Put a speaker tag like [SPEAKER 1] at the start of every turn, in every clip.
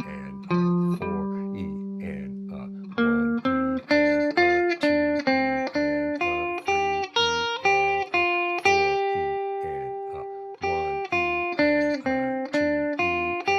[SPEAKER 1] and a, 4 E and a, 1 E and a, 2 E and a, 3 E and a, 4 E and a, 1 E and a, 2 E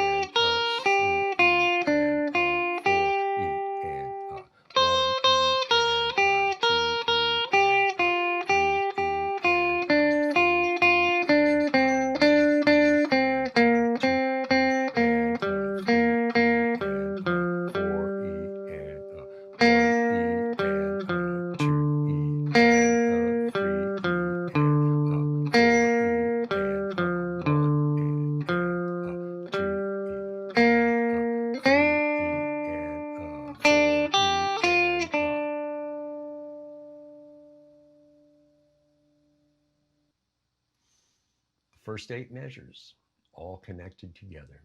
[SPEAKER 1] first 8 measures, all connected together.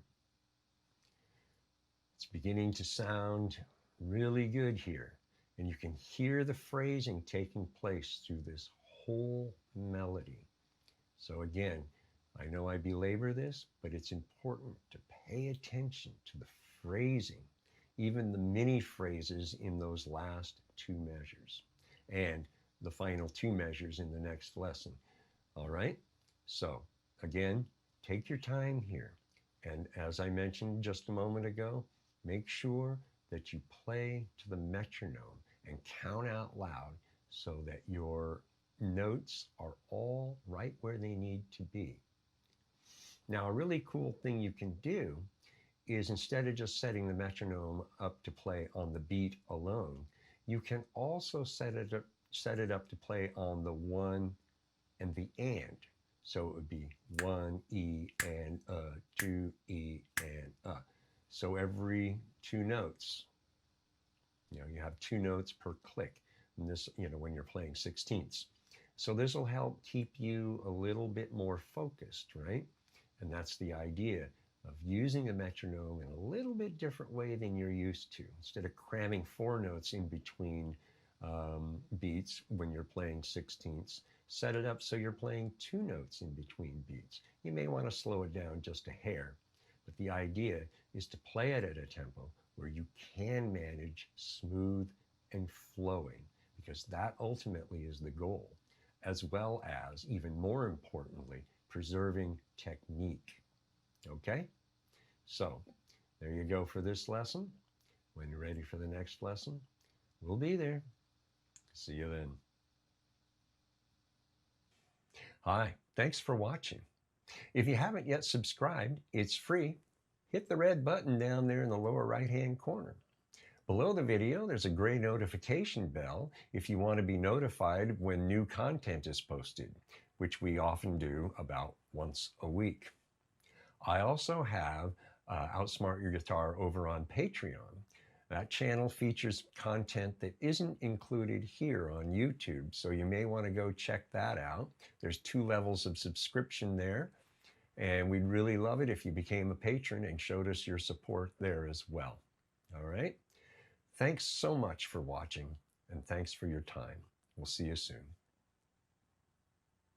[SPEAKER 1] It's beginning to sound really good here. And you can hear the phrasing taking place through this whole melody. So again, I know I belabor this, but it's important to pay attention to the phrasing, even the mini phrases in those last 2 measures, and the final 2 measures in the next lesson. All right? So again, take your time here. And as I mentioned just a moment ago, make sure that you play to the metronome and count out loud so that your notes are all right where they need to be. Now, a really cool thing you can do is, instead of just setting the metronome up to play on the beat alone, you can also set it up to play on the one and the and. So it would be 1 E and 2 E and So every 2 notes, you have 2 notes per click. And this, when you're playing 16ths. So this will help keep you a little bit more focused, right? And that's the idea of using a metronome in a little bit different way than you're used to. Instead of cramming 4 notes in between beats when you're playing 16ths, set it up so you're playing 2 notes in between beats. You may want to slow it down just a hair, but the idea is to play it at a tempo where you can manage smooth and flowing, because that ultimately is the goal, as well as, even more importantly, preserving technique. Okay? So there you go for this lesson. When you're ready for the next lesson, we'll be there. See you then. Hi, thanks for watching. If you haven't yet subscribed, it's free. Hit the red button down there in the lower right-hand corner. Below the video, there's a gray notification bell if you want to be notified when new content is posted, which we often do about once a week. I also have Outsmart Your Guitar over on Patreon. That channel features content that isn't included here on YouTube, so you may want to go check that out. There's 2 levels of subscription there, and we'd really love it if you became a patron and showed us your support there as well. All right? Thanks so much for watching, and thanks for your time. We'll see you soon.